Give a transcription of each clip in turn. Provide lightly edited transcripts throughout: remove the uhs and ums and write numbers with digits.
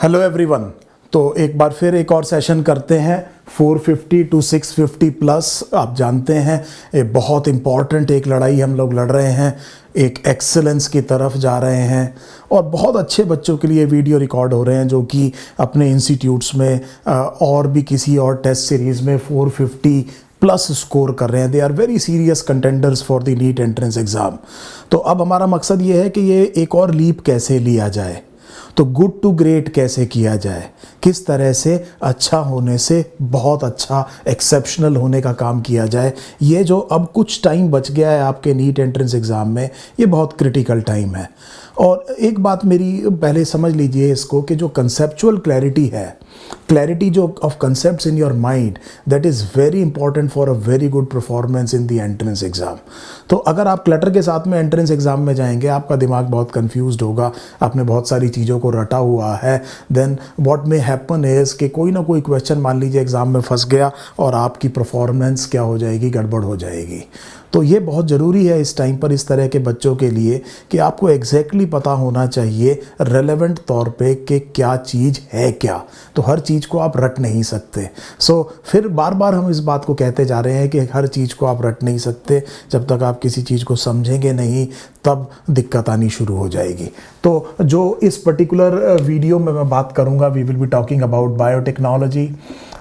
Hello everyone. तो एक बार फिर एक और सेशन करते हैं 450 टू 650 प्लस। आप जानते हैं ये बहुत इम्पॉर्टेंट एक लड़ाई हम लोग लड़ रहे हैं, एक एक्सेलेंस की तरफ जा रहे हैं और बहुत अच्छे बच्चों के लिए वीडियो रिकॉर्ड हो रहे हैं जो कि अपने इंस्टीट्यूट्स में और भी किसी और टेस्ट सीरीज़ में 450 प्लस स्कोर कर रहे हैं। They are very serious contenders for the NEET entrance exam. तो अब हमारा मकसद ये है कि ये एक और लीप कैसे लिया जाए, तो गुड टू ग्रेट कैसे किया जाए, किस तरह से अच्छा होने से बहुत अच्छा एक्सेप्शनल होने का काम किया जाए। ये जो अब कुछ टाइम बच गया है आपके नीट एंट्रेंस एग्ज़ाम में, ये बहुत क्रिटिकल टाइम है। और एक बात मेरी पहले समझ लीजिए इसको कि जो कंसेप्चुअल क्लैरिटी है, क्लैरिटी जो of concepts in your mind, that is very important for a very good performance in the entrance exam. तो अगर आप क्लटर के साथ में एंट्रेंस एग्ज़ाम में जाएंगे, आपका दिमाग बहुत कंफ्यूज्ड होगा, आपने बहुत सारी चीज़ों को रटा हुआ है, then what may happen is कि कोई ना कोई क्वेश्चन मान लीजिए एग्ज़ाम में फंस गया और आपकी परफॉर्मेंस क्या हो जाएगी, गड़बड़ हो जाएगी। तो ये बहुत ज़रूरी है इस टाइम पर इस तरह के बच्चों के लिए कि आपको एग्जैक्टली पता होना चाहिए रेलेवेंट तौर पे कि क्या चीज़ है क्या। तो हर चीज़ को आप रट नहीं सकते। फिर बार बार हम इस बात को कहते जा रहे हैं कि हर चीज़ को आप रट नहीं सकते। जब तक आप किसी चीज़ को समझेंगे नहीं तब दिक्कत आनी शुरू हो जाएगी। तो जो इस पर्टिकुलर वीडियो में मैं बात करूँगा, we will be talking about biotechnology.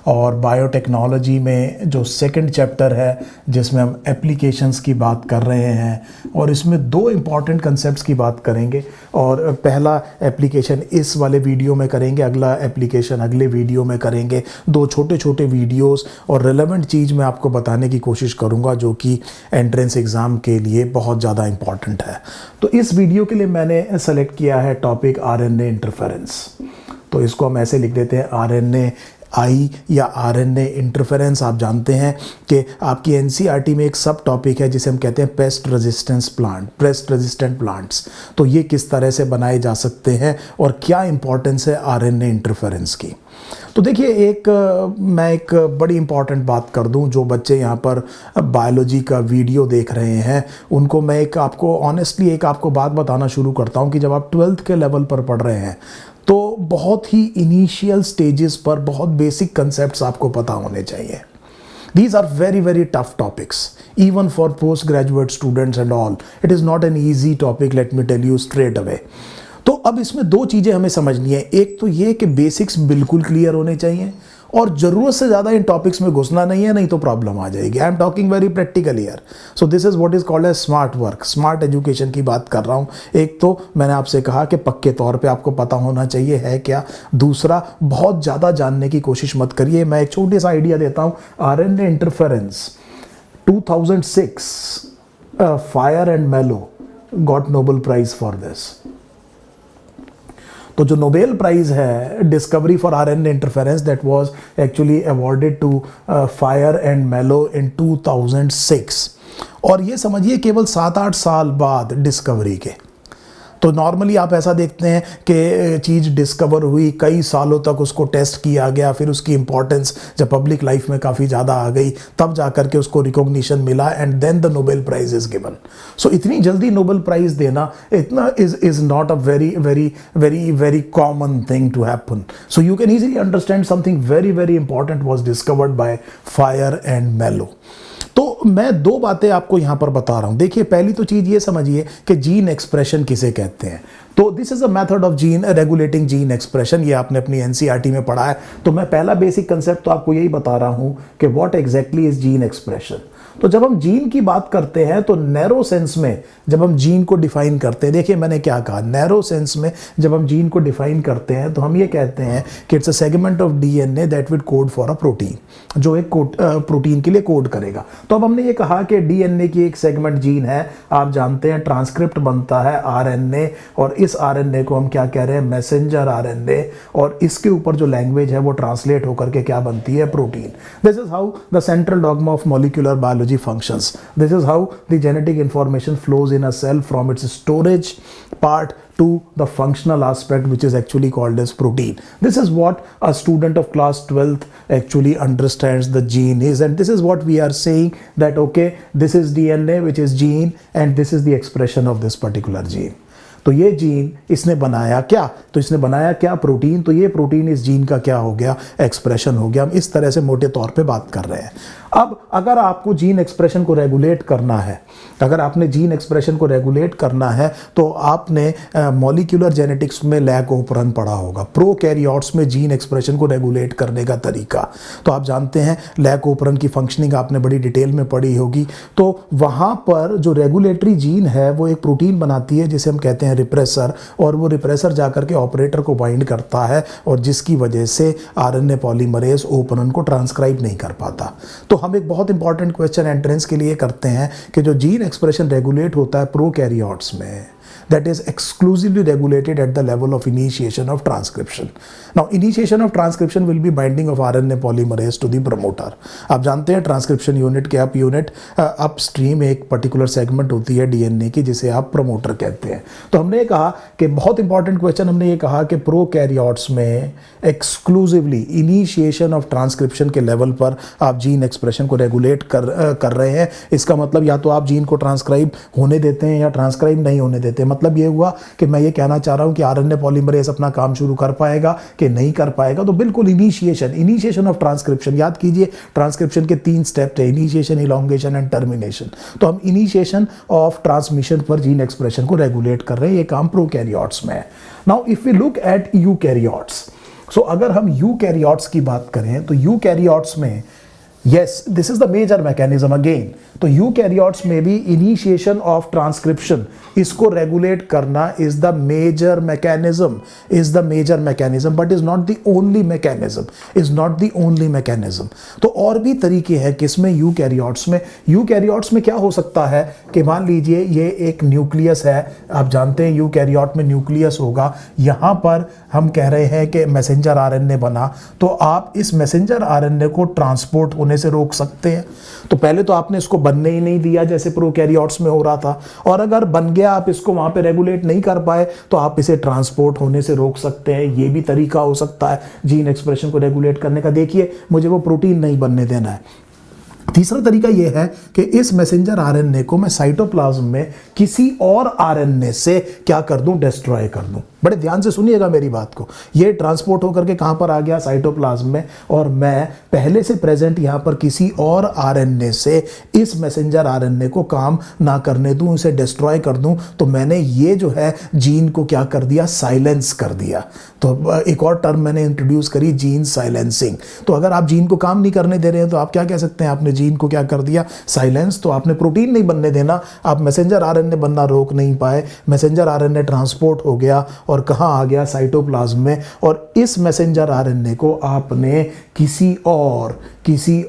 और बायोटेक्नोलॉजी में जो सेकंड चैप्टर है जिसमें हम एप्लीकेशंस की बात कर रहे हैं और इसमें दो इम्पॉर्टेंट कंसेप्ट्स की बात करेंगे। और पहला एप्लीकेशन इस वाले वीडियो में करेंगे, अगला एप्लीकेशन अगले वीडियो में करेंगे। दो छोटे छोटे वीडियोस और रिलेवेंट चीज़ मैं आपको बताने की कोशिश करूंगा जो कि एंट्रेंस एग्ज़ाम के लिए बहुत ज़्यादा इम्पॉर्टेंट है। तो इस वीडियो के लिए मैंने सेलेक्ट किया है टॉपिक आरएनए इंटरफेरेंस। तो इसको हम ऐसे लिख देते हैं आरएनए आई या आरएनए इंटरफेरेंस। आप जानते हैं कि आपकी एनसीईआरटी में एक सब टॉपिक है जिसे हम कहते हैं पेस्ट रेजिस्टेंट प्लांट्स। तो ये किस तरह से बनाए जा सकते हैं और क्या इंपॉर्टेंस है आरएनए इंटरफेरेंस की। तो देखिए मैं एक बड़ी इंपॉर्टेंट बात कर दूं, जो बच्चे यहाँ पर बायोलॉजी का वीडियो देख रहे हैं उनको मैं आपको ऑनेस्टली आपको बात बताना शुरू करता हूँ कि जब आप 12th के लेवल पर पढ़ रहे हैं तो बहुत ही इनिशियल स्टेजेस पर बहुत बेसिक कंसेप्ट्स आपको पता होने चाहिए। These are very very tough topics even for postgraduate students and all. It is not an easy topic, let me tell you straight away. तो अब इसमें दो चीज़ें हमें समझनी है। एक तो ये कि बेसिक्स बिल्कुल क्लियर होने चाहिए और ज़रूरत से ज़्यादा इन टॉपिक्स में घुसना नहीं है, नहीं तो प्रॉब्लम आ जाएगी। I am talking very practical here. So this is what is called as smart work, smart education की बात कर रहा हूँ। एक तो मैंने आपसे कहा कि पक्के तौर पे आपको पता होना चाहिए है क्या। दूसरा, बहुत ज़्यादा जानने की कोशिश मत करिए। मैं एक छोटी सा आइडिया देता हूँ। RNA interference 2006 Fire and Mello got Nobel prize for this. तो जो नोबेल प्राइज है discovery for RNA interference, that was actually awarded to Fire and Mello in 2006। और ये समझिए केवल 7-8 साल बाद डिस्कवरी के। तो नॉर्मली आप ऐसा देखते हैं कि चीज़ डिस्कवर हुई, कई सालों तक उसको टेस्ट किया गया, फिर उसकी इंपॉर्टेंस जब पब्लिक लाइफ में काफ़ी ज़्यादा आ गई तब जा कर के उसको रिकॉग्निशन मिला and then the Nobel prize is given. So इतनी जल्दी नोबेल प्राइज़ देना इतना is not a very very very very common thing to happen. So you can easily understand something very very important was discovered by Fire and Mello. तो मैं दो बातें आपको यहां पर बता रहा हूं। देखिए, पहली तो चीज ये समझिए कि जीन एक्सप्रेशन किसे कहते हैं। तो this is a method of gene regulating gene expression. ये आपने अपनी एनसीईआरटी में पढ़ा है। तो मैं पहला बेसिक कंसेप्ट तो आपको यही बता रहा हूं कि what exactly is gene expression. तो जब हम जीन की बात करते हैं तो नैरो सेंस में जब हम जीन को डिफाइन करते हैं, देखिए मैंने क्या कहा, नैरो सेंस में जब हम जीन को डिफाइन करते हैं तो हम ये कहते हैं कि it's a segment of DNA that will code for a protein, जो एक प्रोटीन के लिए कोड करेगा। तो अब हमने ये कहा कि डीएनए की एक सेगमेंट जीन है। आप जानते हैं ट्रांसक्रिप्ट बनता है आरएनए और इस आरएनए को हम क्या कह रहे हैं, मैसेंजर आरएनए। और इसके ऊपर जो लैंग्वेज है वो ट्रांसलेट होकर के क्या बनती है, protein. This is how the central dogma of molecular biology functions. This is how the genetic information flows in a cell from its storage part to the functional aspect, which is actually called as protein. This is what a student of class 12th actually understands the gene is, and this is what we are saying that okay, this is DNA, which is gene, and this is the expression of this particular gene. तो ये gene इसने बनाया क्या, तो इसने बनाया क्या, protein. तो ये प्रोटीन इस जीन का क्या हो गया, एक्सप्रेशन हो गया। हम इस तरह से मोटे तौर पे बात कर रहे हैं। अब अगर आपको जीन एक्सप्रेशन को रेगुलेट करना है, अगर आपने जीन एक्सप्रेशन को रेगुलेट करना है तो आपने मॉलिक्यूलर जेनेटिक्स में लैक ओपरन पढ़ा होगा, प्रोकैरियोट्स में जीन एक्सप्रेशन को रेगुलेट करने का तरीका। तो आप जानते हैं लैक ओपरन की फंक्शनिंग आपने बड़ी डिटेल में पढ़ी होगी। तो वहाँ पर जो रेगुलेटरी जीन है वो एक प्रोटीन बनाती है जिसे हम कहते हैं रिप्रेसर, और वो रिप्रेसर जाकर के ऑपरेटर को बाइंड करता है और जिसकी वजह से आरएनए पॉलीमरेज ओपरन को ट्रांसक्राइब नहीं कर पाता। तो हम एक बहुत इंपॉर्टेंट क्वेश्चन एंट्रेंस के लिए करते हैं कि जो जीन एक्सप्रेशन रेगुलेट होता है प्रोकैरियोट्स में, that is exclusively regulated at the level of initiation of transcription. Now initiation of transcription will be binding of RNA polymerase to the promoter. आप जानते हैं ट्रांसक्रिप्शन यूनिट के अप यूनिट अपस्ट्रीम एक particular segment होती है DNA की जिसे आप प्रमोटर कहते हैं। तो हमने ये कहा कि बहुत इंपॉर्टेंट क्वेश्चन, हमने ये कहा कि प्रोकैरियोट्स में एक्सक्लूसिवली इनिशिएशन ऑफ ट्रांसक्रिप्शन के लेवल पर आप जीन एक्सप्रेशन को रेगुलेट कर रहे हैं। इसका मतलब या तो आप जीन को ट्रांसक्राइब होने देते हैं या ट्रांसक्राइब नहीं होने देते। मतलब ये हुआ कि मैं ये कहना चाह रहा हूं कि आरएनए पॉलीमरेज अपना काम शुरू कर पाएगा कि नहीं कर पाएगा। तो बिल्कुल इनिशिएशन ऑफ ट्रांसक्रिप्शन, याद कीजिए ट्रांसक्रिप्शन के 3 स्टेप थे, इनिशिएशन, इलॉन्गेशन एंड टर्मिनेशन। तो हम इनिशिएशन ऑफ ट्रांसमिशन पर जीन एक्सप्रेशन को रेगुलेट कर रहे हैं, ये काम प्रोकैरियोट्स में है। Now if we look at eukaryotes, so अगर हम यूकैरियोट्स की बात करें तो यूकैरियोट्स में yes, this is the major mechanism again. तो यूकैरियोट्स में भी इनिशिएशन ऑफ ट्रांसक्रिप्शन, इसको रेगुलेट करना is the major mechanism, but is not the only mechanism, तो और भी तरीके हैं किसमें, यूकैरियोट्स में क्या हो सकता है कि मान लीजिए ये एक न्यूक्लियस है, आप जानते हैं यूकैरियोट में न्यूक्लियस होगा, यहां पर हम कह रहे हैं कि मैसेंजर आरएनए बना, तो आप इस मैसेंजर आरएनए को ट्रांसपोर्ट होने से रोक सकते हैं। तो पहले तो आपने इसको बनने ही नहीं दिया जैसे प्रोकैरियोट्स में हो रहा था, और अगर बन गया आप इसको वहां पे रेगुलेट नहीं कर पाए तो आप इसे ट्रांसपोर्ट होने से रोक सकते हैं। ये भी तरीका हो सकता है जीन एक्सप्रेशन को रेगुलेट करने का। देखिए मुझे वो प्रोटीन नहीं बनने देना है। तीसरा तरीका यह है कि इस मैसेंजर आरएनए को मैं साइटोप्लाज्म में किसी और आरएनए से क्या कर दूं, डिस्ट्रॉय कर दूं। बड़े ध्यान से सुनिएगा मेरी बात को। ये ट्रांसपोर्ट होकर के कहां पर आ गया, साइटोप्लाज्म में, और मैं पहले से प्रेजेंट यहां पर किसी और आरएनए से इस मैसेंजर आरएनए को काम ना करने दूं, इसे डिस्ट्रॉय कर दूं, तो मैंने ये जो है जीन को क्या कर दिया, साइलेंस कर दिया। तो एक और टर्म मैंने इंट्रोड्यूस करी, जीन साइलेंसिंग। तो अगर आप जीन को काम नहीं करने दे रहे हैं तो आप क्या कह सकते हैं, आपने जीन को क्या कर दिया, साइलेंस। तो आपने प्रोटीन नहीं बनने देना, आप मैसेंजर आरएनए बनना रोक नहीं पाए, मैसेंजर आरएनए ट्रांसपोर्ट हो गया और कहां आ गया, साइटोप्लाज्म में, और इस मैसेंजर आरएनए को आपने किसी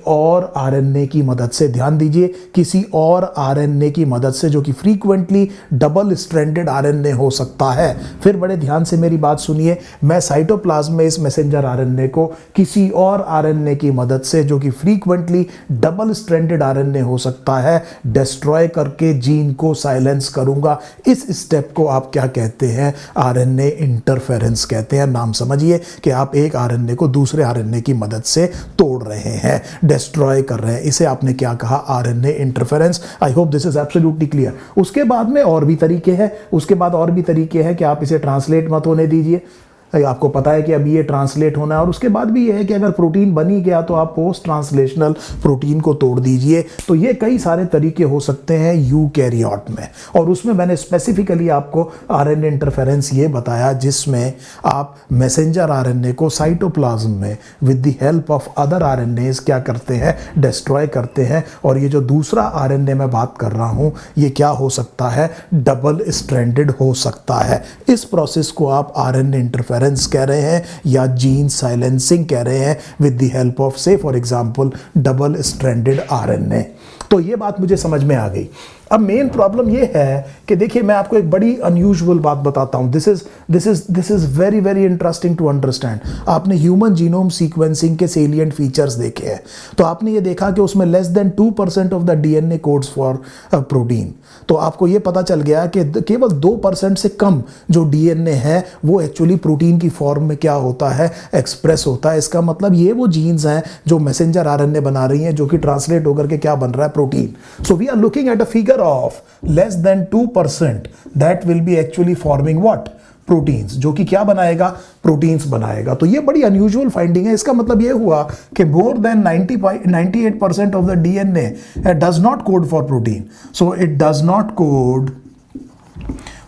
और आरएनए की मदद से, ध्यान दीजिए, किसी और आरएनए की मदद से, जो कि फ्रीक्वेंटली डबल स्ट्रैंडेड आरएनए हो सकता है। फिर बड़े ध्यान से मेरी बात सुनिए, मैं साइटोप्लाज्म में इस मैसेंजर आरएनए को किसी और आरएनए की मदद से, जो कि फ्रीक्वेंटली डबल स्ट्रैंडेड आरएनए हो सकता है, डिस्ट्रॉय करके जीन को साइलेंस करूंगा। इस स्टेप को आप क्या कहते हैं, आरएनए इंटरफेरेंस कहते हैं। नाम समझिए कि आप एक आरएनए को दूसरे आरएनए की मदद से तोड़ रहे हैं, डिस्ट्रॉय कर रहे हैं। इसे आपने क्या कहा, RNA interference. I hope this is absolutely clear. उसके बाद में और भी तरीके हैं, कि आप इसे ट्रांसलेट मत होने दीजिए। आपको पता है कि अभी ये ट्रांसलेट होना है, और उसके बाद भी ये है कि अगर प्रोटीन बन ही गया तो आप पोस्ट ट्रांसलेशनल प्रोटीन को तोड़ दीजिए। तो ये कई सारे तरीके हो सकते हैं यूकैरियोट में, और उसमें मैंने स्पेसिफिकली आपको आरएनए इंटरफेरेंस ये बताया जिसमें आप मैसेंजर आरएनए को साइटोप्लाज्म में with the help of other RNS क्या करते हैं, डिस्ट्रॉय करते हैं। और ये जो दूसरा आरएनए मैं बात कर रहा हूँ ये क्या हो सकता है, डबल स्ट्रैंडेड हो सकता है। इस प्रोसेस को आप आरएनए इंटरफेरेंस कह रहे हैं या जीन साइलेंसिंग कह रहे हैं विद द हेल्प ऑफ से for example double stranded RNA. तो ये बात मुझे समझ में आ गई। अब मेन प्रॉब्लम ये है कि देखिए मैं आपको एक बड़ी अनयूजुअल बात बताता हूं। This is very very interesting to understand. आपने ह्यूमन जीनोम सीक्वेंसिंग के सेलिएंट फीचर्स देखे हैं, तो आपने ये देखा कि उसमें less than 2% of the DNA codes for protein. तो आपको ये पता चल गया कि केवल 2% से कम जो डीएनए है वो एक्चुअली प्रोटीन की फॉर्म में क्या होता है, एक्सप्रेस होता है। इसका मतलब ये वो जीन्स हैं जो मैसेंजर आरएनए बना रही हैं, जो कि ट्रांसलेट होकर के क्या बन रहा है, protein. So we are looking at a figure of less than 2%, that will be actually forming what, proteins, जो कि क्या बनाएगा, प्रोटीन्स बनाएगा। तो ये बड़ी अनयूजुअल फाइंडिंग है। इसका मतलब ये हुआ कि more than 98% of the DNA does not code for protein, so it does not code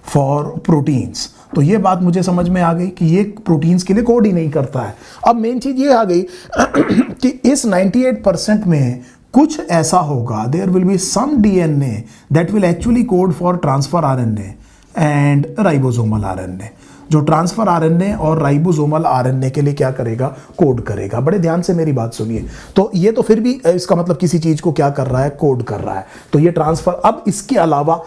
for proteins. तो ये बात मुझे समझ में आ गई कि ये प्रोटीन्स के लिए कोड ही नहीं करता है। अब मेन चीज ये आ गई कि इस 98% में कुछ ऐसा होगा, there will be some DNA that will actually code for transfer RNA and ribosomal RNA, जो ट्रांसफर आरएनए और राइबोसोमल आरएनए के लिए क्या करेगा, कोड करेगा। बड़े ध्यान से मेरी बात सुनिए। तो ये तो फिर भी इसका मतलब किसी चीज को क्या कर रहा है, कोड कर रहा है। तो ये ट्रांसफर, अब इसके अलावा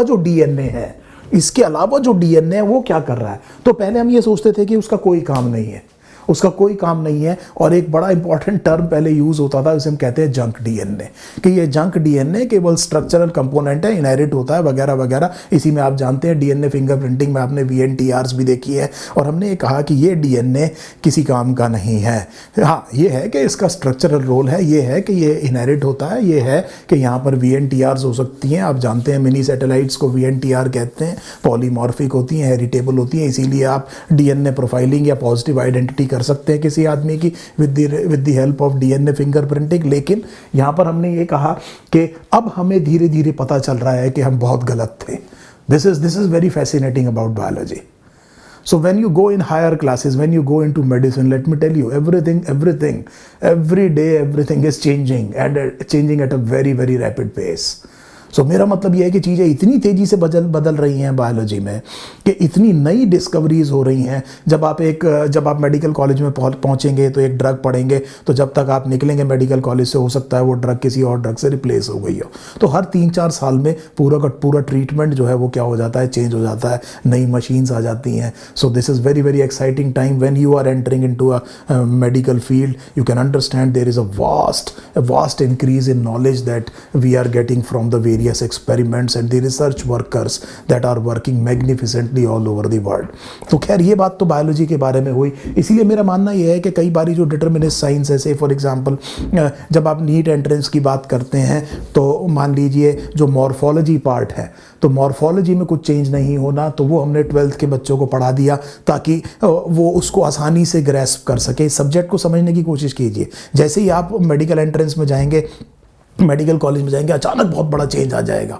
जो डीएनए है, इसके अलावा जो डीएनए है वो क्या कर रहा है। तो पहले हम ये सोचते थे कि उसका कोई काम नहीं है, उसका कोई काम नहीं है। और एक बड़ा इंपॉर्टेंट टर्म पहले यूज होता था, उसे हम कहते हैं जंक डीएनए, कि ये जंक डीएनए केवल स्ट्रक्चरल कंपोनेंट है, इनहेरिट होता है वगैरह वगैरह। इसी में आप जानते हैं डीएनए फिंगरप्रिंटिंग में आपने VNTRs भी देखी है, और हमने ये कहा कि ये डीएनए किसी काम का नहीं है। हाँ, ये है कि इसका स्ट्रक्चरल रोल है, ये है कि ये इनहेरिट होता है, ये है कि यहाँ पर VNTRs हो सकती हैं। आप जानते हैं मिनी सैटेलाइट्स को VNTR कहते हैं, पॉलीमॉर्फिक होती हैं, हेरिटेबल होती हैं, इसीलिए आप डीएनए प्रोफाइलिंग या पॉजिटिव आइडेंटिटी कर सकते हैं किसी आदमी की with the help of DNA fingerprinting. लेकिन यहां पर हमने ये कहा कि अब हमें धीरे धीरे पता चल रहा है कि हम बहुत गलत थे। This is very fascinating about biology. So when you go in higher classes, when you go into medicine, let me tell you, every day everything is changing and changing at a very very rapid pace. सो मेरा मतलब यह है कि चीज़ें इतनी तेज़ी से बदल रही हैं बायोलॉजी में कि इतनी नई डिस्कवरीज हो रही हैं। जब आप मेडिकल कॉलेज में पहुंचेंगे तो एक ड्रग पढ़ेंगे, तो जब तक आप निकलेंगे मेडिकल कॉलेज से हो सकता है वो ड्रग किसी और ड्रग से रिप्लेस हो गई हो। तो हर 3-4 साल में पूरा का पूरा ट्रीटमेंट जो है वो क्या हो जाता है, चेंज हो जाता है, नई मशीन्स आ जाती हैं। So this is very very exciting time when you are entering into a medical field. You can understand there is a vast increase in knowledge that we are getting from the various experiments and the research workers that are working magnificently all over the world. तो खैर ये बात तो biology के बारे में हुई। इसीलिए मेरा मानना यह है कि कई बारी जो डिटर्मिनिस्ट साइंस है, से फॉर एग्जांपल जब आप नीट एंट्रेंस की बात करते हैं तो मान लीजिए जो मॉर्फोलॉजी पार्ट है, तो मॉर्फोलॉजी में कुछ चेंज नहीं होना, तो वो हमने 12th के बच्चों को पढ़ा दिया ताकि वो उसको आसानी से ग्रैस्प कर सके। सब्जेक्ट को समझने की कोशिश कीजिए। जैसे ही आप मेडिकल एंट्रेंस में जाएंगे, मेडिकल कॉलेज में जाएंगे, अचानक बहुत बड़ा चेंज आ जाएगा,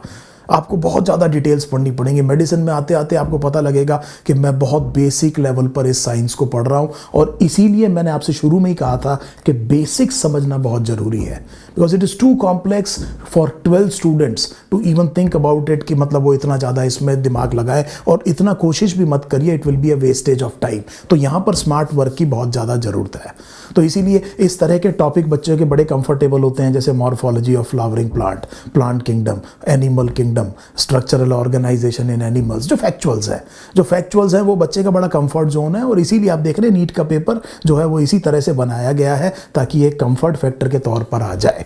आपको बहुत ज़्यादा डिटेल्स पढ़नी पड़ेंगी। मेडिसिन में आते आते आपको पता लगेगा कि मैं बहुत बेसिक लेवल पर इस साइंस को पढ़ रहा हूँ, और इसीलिए मैंने आपसे शुरू में ही कहा था कि बेसिक्स समझना बहुत ज़रूरी है, because it is too complex for 12 students to even think about it, कि मतलब वो इतना ज़्यादा इसमें दिमाग लगाए, और इतना कोशिश भी मत करिए, it will be a wastage of time. तो यहाँ पर स्मार्ट वर्क की बहुत ज़्यादा ज़रूरत है। तो इसीलिए इस तरह के टॉपिक बच्चों के बड़े कंफर्टेबल होते हैं, जैसे morphology of flowering plant, plant kingdom, animal kingdom, structural organisation in animals. जो फैक्चुअल्स हैं वो बच्चे का बड़ा कंफर्ट जोन है, और इसीलिए आप देख रहे हैं नीट का पेपर जो है वो इसी तरह से बनाया गया है ताकि एक कंफर्ट फैक्टर के तौर पर आ जाए।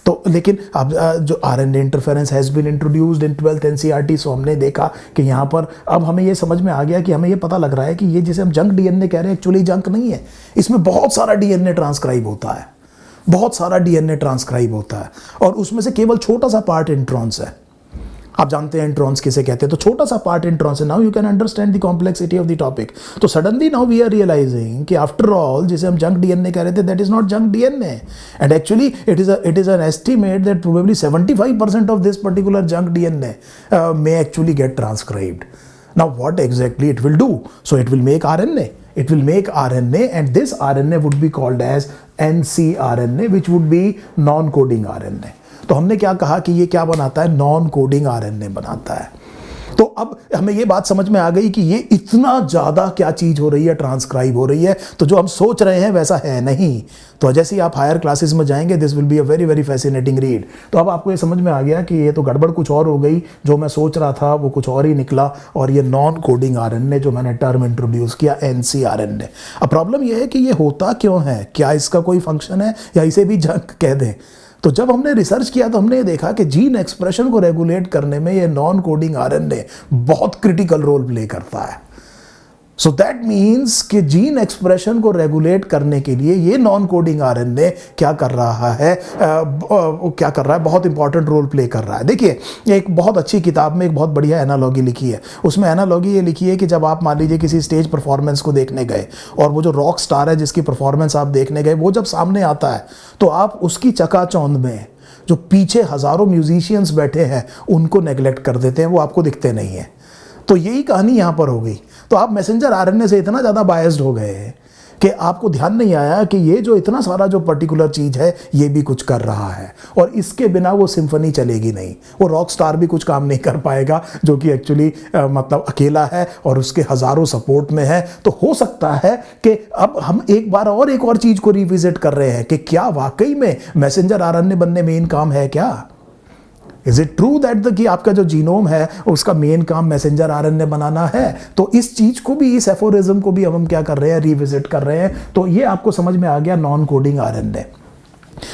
तो लेकिन अब जो RNA interference has been introduced in 12th NCERT, so हमने देखा कि यहाँ पर अब हमें ये समझ में आ गया कि हमें ये पता लग रहा है कि ये जिसे हम जंक डीएनए कह रहे हैं, एक्चुअली जंक नहीं है। इसमें बहुत सारा डीएनए ट्रांसक्राइब होता है, और उसमें से केवल छोटा सा पार्ट इंट्रॉन्स है। आप जानते हैं इंट्रॉन्स किसे कहते हैं, तो छोटा सा पार्ट इंट्रॉन्स है। Now you can understand the complexity of the topic. तो suddenly now we are realizing कि आफ्टर ऑल जिसे हम जंक डीएनए कह रहे थे, that is not junk DNA, and actually it is an estimate that probably 75% of this particular junk DNA may actually get transcribed. Now what exactly it will do? So it will make RNA. It will make RNA, and this RNA would be called as ncRNA, which would be non-coding RNA. तो हमने क्या कहा कि ये क्या बनाता है, non coding RNA बनाता है। तो अब हमें ये बात समझ में आ गई कि ये इतना ज़्यादा क्या चीज़ हो रही है, ट्रांसक्राइब हो रही है, तो जो हम सोच रहे हैं वैसा है नहीं। तो जैसे ही आप हायर क्लासेस में जाएंगे, this will be a very very fascinating read. तो अब आपको ये समझ में आ गया कि ये तो गड़बड़ कुछ और हो गई, जो मैं सोच रहा था वो कुछ और ही निकला, और ये नॉन कोडिंग आरएनए जो मैंने टर्म इंट्रोड्यूस किया, ncRNA। अब प्रॉब्लम ये है कि ये होता क्यों है, क्या इसका कोई फंक्शन है, या इसे भी जंक कह दें। तो जब हमने रिसर्च किया तो हमने ये देखा कि जीन एक्सप्रेशन को रेगुलेट करने में ये नॉन कोडिंग आरएनए बहुत क्रिटिकल रोल प्ले करता है। सो दैट मीन्स कि जीन एक्सप्रेशन को रेगुलेट करने के लिए ये नॉन कोडिंग आरएनए क्या कर रहा है, बहुत इंपॉर्टेंट रोल प्ले कर रहा है। देखिए, एक बहुत अच्छी किताब में एक बहुत बढ़िया एनालॉजी लिखी है। उसमें एनालॉजी ये लिखी है कि जब आप मान लीजिए किसी स्टेज परफॉर्मेंस को देखने गए और वो जो रॉक स्टार है जिसकी परफॉर्मेंस आप देखने गए, वो जब सामने आता है तो आप उसकी चकाचौंध में जो पीछे हजारों म्यूजिशियंस बैठे हैं उनको नेग्लेक्ट कर देते हैं, वो आपको दिखते नहीं है। तो यही कहानी यहाँ पर हो गई। तो आप मैसेंजर आरएनए से इतना ज़्यादा बायस्ड हो गए हैं कि आपको ध्यान नहीं आया कि ये जो इतना सारा जो पर्टिकुलर चीज़ है ये भी कुछ कर रहा है, और इसके बिना वो सिम्फनी चलेगी नहीं, वो रॉक स्टार भी कुछ काम नहीं कर पाएगा जो कि एक्चुअली मतलब अकेला है और उसके हज़ारों सपोर्ट में है। तो हो सकता है कि अब हम एक और चीज़ को रिविजिट कर रहे हैं कि क्या वाकई में मैसेंजर आरएनए बनने मेन काम है क्या? इज इट ट्रू दैट कि आपका जो जीनोम है उसका मेन काम मैसेंजर आरएनए बनाना है? तो इस चीज को भी, इस एफोरिज्म को भी हम क्या कर रहे हैं, रिविजिट कर रहे हैं। तो ये आपको समझ में आ गया नॉन कोडिंग आरएनए।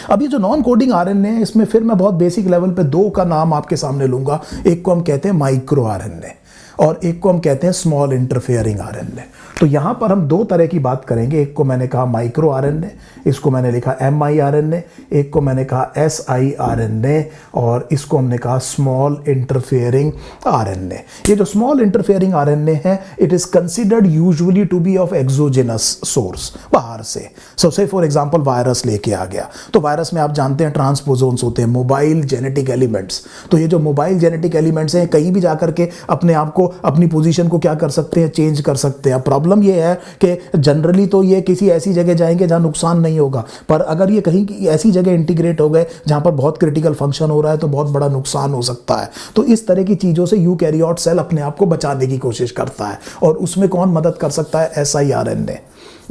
अब ये जो नॉन कोडिंग आरएनए है, इसमें फिर मैं बहुत बेसिक लेवल पे दो का नाम आपके सामने लूंगा। एक को हम कहते हैं माइक्रो आरएनए और एक को हम कहते हैं स्मॉल इंटरफेयरिंग आरएनए। तो यहां पर हम दो तरह की बात करेंगे। एक को मैंने कहा माइक्रो आरएनए, इसको मैंने लिखा mRNA, एक को मैंने कहा siRNA और इसको हमने कहा स्मॉल इंटरफेयरिंग आरएनए। ये जो स्मॉल इंटरफेयरिंग आरएनए है, it is considered usually to be of exogenous source, बाहर से। सो से फॉर एग्जांपल वायरस लेके आ गया, तो वायरस में आप जानते हैं ट्रांसपोजोन्स होते हैं, मोबाइल जेनेटिक एलिमेंट्स। तो ये जो मोबाइल जेनेटिक एलिमेंट्स हैं, कहीं भी जाकर के अपने आप को, अपनी पोजीशन को क्या कर सकते हैं, चेंज कर सकते हैं। प्रॉब्लम ये है कि जनरली तो ये किसी ऐसी जगह जाएंगे जहां नुकसान नहीं होगा, पर अगर ये कहीं की ऐसी जगह इंटीग्रेट हो गए जहां पर बहुत क्रिटिकल फंक्शन हो रहा है तो बहुत बड़ा नुकसान हो सकता है। तो इस तरह की चीजों से यूकैरियोट सेल अपने आप को बचाने की कोशिश करता है, और उसमें कौन मदद कर सकता है? siRNA।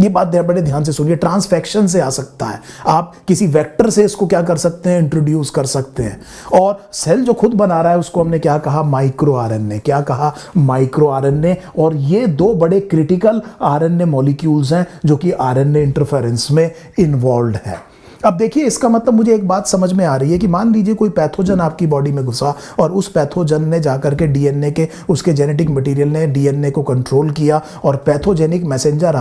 ये बात बड़े ध्यान से सुनिए, ट्रांसफेक्शन से आ सकता है, आप किसी वेक्टर से इसको क्या कर सकते हैं, इंट्रोड्यूस कर सकते हैं। और सेल जो खुद बना रहा है उसको हमने क्या कहा? Micro RNA. क्या कहा? Micro RNA. और ये दो बड़े क्रिटिकल आरएनए मॉलिक्यूल्स हैं जो कि आरएनए इंटरफेरेंस में इन्वॉल्व है। अब देखिए, इसका मतलब मुझे एक बात समझ में आ रही है कि मान लीजिए कोई पैथोजन आपकी बॉडी में घुसा और उस पैथोजन ने जाकर के डीएनए के, उसके जेनेटिक मटेरियल ने डीएनए को कंट्रोल किया और पैथोजेनिक मैसेंजर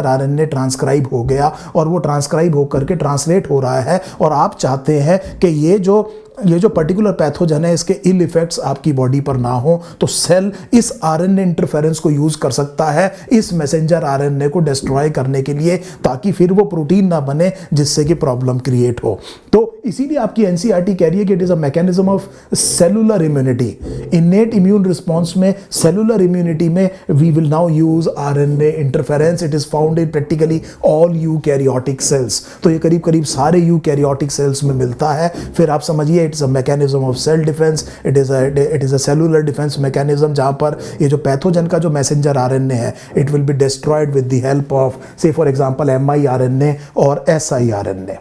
आरएनए ट्रांसक्राइब हो गया, और वो ट्रांसक्राइब होकर के ट्रांसलेट हो रहा है, और आप चाहते हैं कि ये जो पर्टिकुलर पैथोजन है इसके इल इफेक्ट्स आपकी बॉडी पर ना हो, तो सेल इस आरएनए इंटरफेरेंस को यूज कर सकता है इस मैसेंजर आरएनए को डिस्ट्रॉय करने के लिए, ताकि फिर वो प्रोटीन ना बने जिससे कि प्रॉब्लम क्रिएट हो। तो इसीलिए आपकी एनसीईआरटी कह रही है कि it is a mechanism of cellular immunity. Innate immune response में, सेलुलर इम्यूनिटी में we will now use RNA interference. It is found in practically all eukaryotic cells. तो ये करीब करीब सारे यूकैरियोटिक सेल्स में मिलता है। फिर आप समझिए, it's a mechanism of cell defence, it is a cellular defence mechanism, जहां पर ये जो पैथोजन का जो मैसेंजर आरएनए है, it will be destroyed with the help of से फॉर एग्जांपल mRNA और siRNA।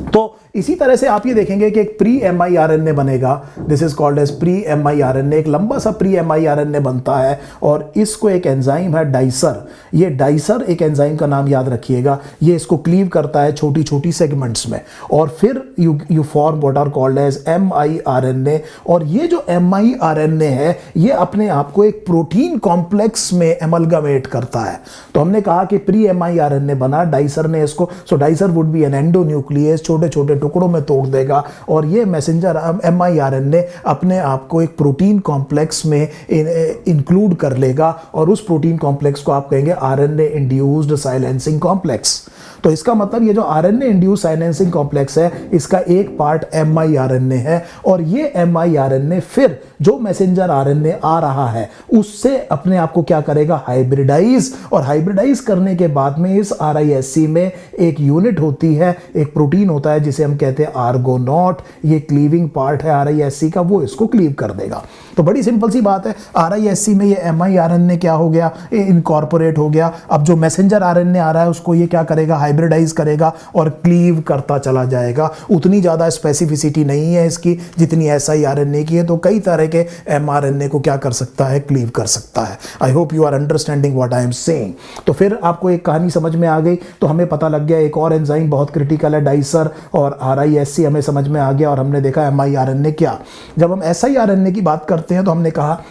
तो इसी तरह से आप ये देखेंगे कि एक प्री mRNA बनेगा, this is called as pre mRNA। एक लंबा सा प्री mRNA बनता है, और इसको एक एंजाइम है डाइसर, ये डाइसर एक एंजाइम का नाम याद रखिएगा, ये इसको क्लीव करता है छोटी छोटी सेगमेंट्स में, और फिर you form what are called as mRNA। और ये जो mRNA है, ये अपने आप को एक प्रोटीन कॉम्प्लेक्स में एमलगामेट करता है। तो हमने कहा कि प्री mRNA बना, डाइसर ने इसको, so dicer would be an endonuclease, छोटे छोटे टुकड़ों में तोड़ देगा, और ये मैसेंजर mRNA अपने आप को एक प्रोटीन कॉम्प्लेक्स में इंक्लूड कर लेगा, और उस प्रोटीन कॉम्प्लेक्स को आप कहेंगे आरएनए इंड्यूस्ड साइलेंसिंग कॉम्प्लेक्स। तो इसका मतलब ये जो आरएनए इंड्यूस्ड साइलेंसिंग कॉम्प्लेक्स है, इसका एक पार्ट mRNA है, और ये mRNA फिर जो मैसेंजर आरएनए आ रहा है उससे अपने आप को क्या करेगा? हाइब्रिडाइज। और हाइब्रिडाइज करने के बाद में इस RISC में एक यूनिट होती है, एक प्रोटीन होता है जिसे हम कहते हैं आर्गोनॉट। ये क्लीविंग पार्ट है RISC का, वो इसको क्लीव कर देगा। तो बड़ी सिंपल सी बात है, RISC में ये mRNA क्या हो गया? इनकॉर्पोरेट हो गया। अब जो मैसेंजर आरएनए आ रहा है उसको ये क्या करेगा? हाइब्रिडाइज करेगा और क्लीव करता चला जाएगा। उतनी ज़्यादा स्पेसिफिसिटी नहीं है इसकी जितनी siRNA की है, तो कई तरह के mRNA को क्या कर सकता है? क्लीव कर सकता है। I hope you are understanding what I am saying. तो फिर आपको एक कहानी समझ में आ गई, तो हमें पता लग गया एक और एंजाइम बहुत क्रिटिकल है, डाइसर, और RISC हमें समझ में आ गया, और हमने देखा mRNA क्या। जब हम siRNA की बात करते हैं तो हमने कहा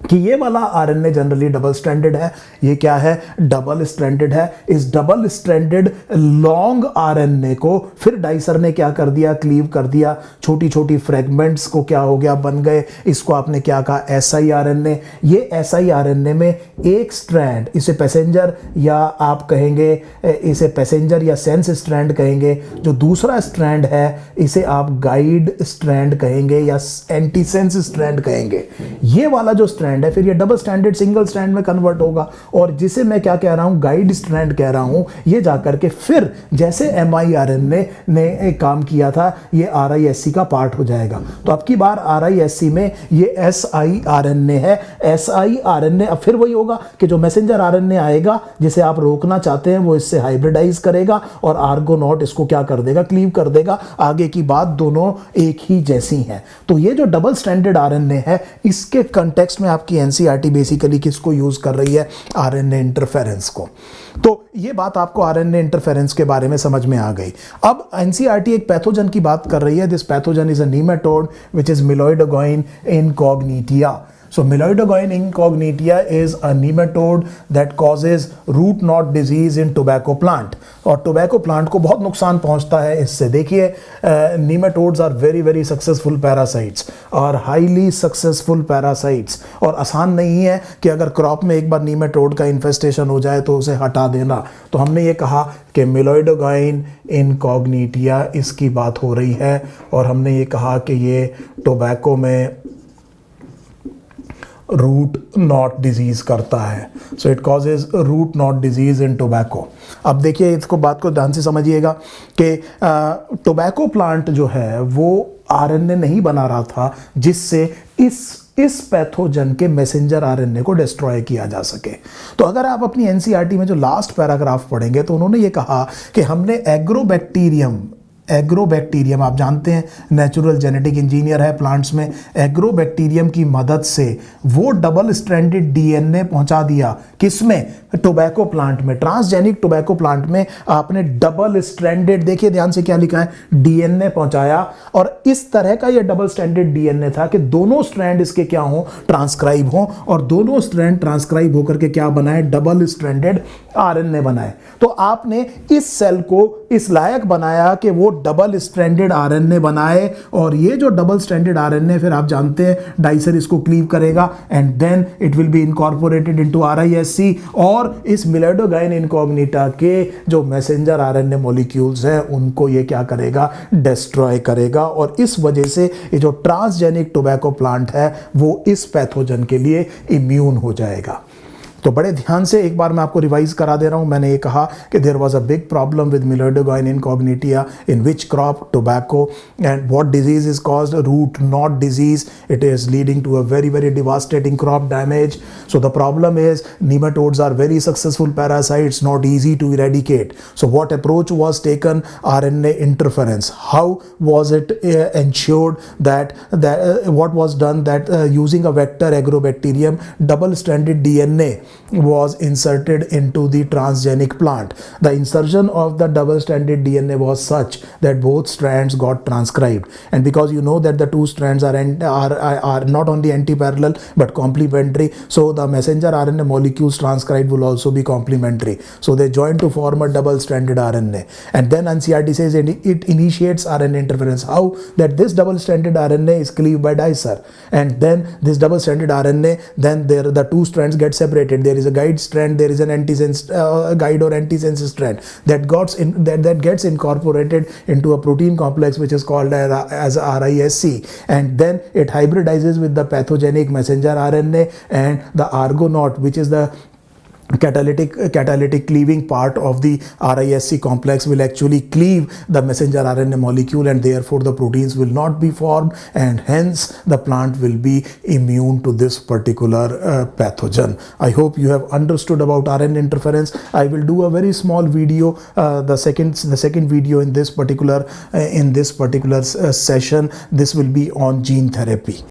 कि ये वाला आरएनए जनरली डबल स्ट्रैंडेड है। ये क्या है? डबल स्ट्रैंडेड है। इस डबल स्ट्रैंडेड लॉन्ग आरएनए को फिर डाइसर ने क्या कर दिया? क्लीव कर दिया। छोटी छोटी फ्रेगमेंट्स को क्या हो गया? बन गए। इसको आपने क्या कहा? SI RNA. ये एसआई आरएनए में एक स्ट्रैंड, इसे पैसेंजर या आप कहेंगे इसे पैसेंजर या सेंस स्ट्रैंड कहेंगे। जो दूसरा स्ट्रैंड है इसे आप गाइड स्ट्रैंड कहेंगे या एंटी सेंस स्ट्रैंड कहेंगे। ये वाला जो स्ट्रैंड है फिर ये डबल स्टैंडर्ड सिंगल स्ट्रैंड में कन्वर्ट होगा, और जिसे मैं क्या कह रहा हूं? गाइड स्ट्रैंड कह रहा हूं। ये जाकर के फिर जैसे mRNA ने एक काम किया था, ये RISC का पार्ट हो जाएगा। तो अब की बार RISC में ये siRNA है। siRNA अब फिर वही होगा कि जो मैसेंजर RNA आएगा जिसे आप रोकना चाहते हैं वो इससे हाइब्रिडाइज करेगा और आर्गोनॉट इसको क्या कर देगा? क्लीव कर देगा। आगे की बात दोनों एक ही जैसी हैं। तो ये जो डबल स्टैंडर्ड RNA है, इसके कंटेक्स्ट में आपकी एनसीईआरटी बेसिकली किसको यूज कर रही है? आरएनए इंटरफेरेंस को। तो ये बात आपको आरएनए इंटरफेरेंस के बारे में समझ में आ गई। अब एनसीईआरटी एक पैथोजन की बात कर रही है। This pathogen is a nematode which is Meloidogyne incognita. So Meloidogoin incognitia is a nematode that causes root knot disease in tobacco plant, और टोबैको प्लांट को बहुत नुकसान पहुंचता है इससे। देखिए, nematodes are very very successful parasites और highly successful parasites, और आसान नहीं है कि अगर क्रॉप में एक बार नीमेटोड का इन्फेस्टेशन हो जाए तो उसे हटा देना। तो हमने ये कहा कि मिलोइडोगाइन इनकॉग्निटिया इसकी बात हो रही है, और हमने ये कहा कि ये टोबैको में रूट नॉट डिजीज करता है। So it causes root knot disease in tobacco. अब देखिए, इसको बात को ध्यान से समझिएगा कि टोबैको प्लांट जो है वो आरएनए नहीं बना रहा था जिससे इस पैथोजन के मैसेंजर आरएनए को डिस्ट्रॉय किया जा सके। तो अगर आप अपनी एनसीईआरटी में जो लास्ट पैराग्राफ पढ़ेंगे तो उन्होंने ये कहा कि हमने एग्रोबैक्टीरियम आप जानते हैं, नेचुरल जेनेटिक इंजीनियर है प्लांट्स में। एग्रोबैक्टीरियम की मदद से वो डबल स्ट्रैंडेड डीएनए पहुंचा दिया किसमें? टोबैको प्लांट में। ट्रांसजेनिक टोबैको प्लांट में आपने डबल स्ट्रैंडेड, देखिए ध्यान से क्या लिखा है, डीएनए पहुंचाया, और इस तरह का ये डबल स्ट्रैंडेड डीएनए था कि दोनों स्ट्रैंड इसके क्या हो? ट्रांसक्राइब हो, और दोनों स्ट्रैंड ट्रांसक्राइब होकर के क्या बनाए? डबल स्ट्रैंडेड आरएनए बनाए। तो आपने इस सेल को इस लायक बनाया कि वो डबल स्ट्रैंडेड आरएनए बनाए, और ये जो डबल स्ट्रैंडेड आरएनए फिर आप जानते हैं डाइसर इसको क्लीव करेगा and then it will be incorporated into RISC, और इस मिलोइडोगाइन इनकॉग्निटा के जो मैसेंजर आरएनए मॉलिक्यूल्स हैं उनको ये क्या करेगा? डिस्ट्रॉय करेगा, और इस वजह से ये जो ट्रांसजेनिक टोबैको प्लांट है वो इस पैथोजन के लिए इम्यून हो जाएगा। तो बड़े ध्यान से एक बार मैं आपको रिवाइज करा दे रहा हूं। मैंने ये कहा कि there was a big problem with Meloidogyne incognita in which crop? Tobacco. And what disease is caused? Root knot disease. It is leading to a very very devastating crop damage. So the problem is nematodes are very successful parasites, not easy to eradicate. So what approach was taken? RNA interference. How was it ensured that what was done? That using a vector agrobacterium, double stranded DNA was inserted into the transgenic plant. The insertion of the double stranded DNA was such that both strands got transcribed, and because you know that the two strands are not only anti-parallel but complementary, so the messenger RNA molecules transcribed will also be complementary, so they join to form a double stranded RNA. And then NCERT says it initiates RNA interference. How? That this double stranded RNA is cleaved by dicer, and then this double stranded RNA, then the two strands get separated. There is a guide strand, there is an antisense guide or antisense strand that gets incorporated into a protein complex which is called as RISC, and then it hybridizes with the pathogenic messenger RNA, and the argonaut, which is the catalytic cleaving part of the RISC complex, will actually cleave the messenger RNA molecule, and therefore the proteins will not be formed, and hence the plant will be immune to this particular pathogen. I hope you have understood about RNA interference. I will do a very small video, the second video in this particular session. This will be on gene therapy.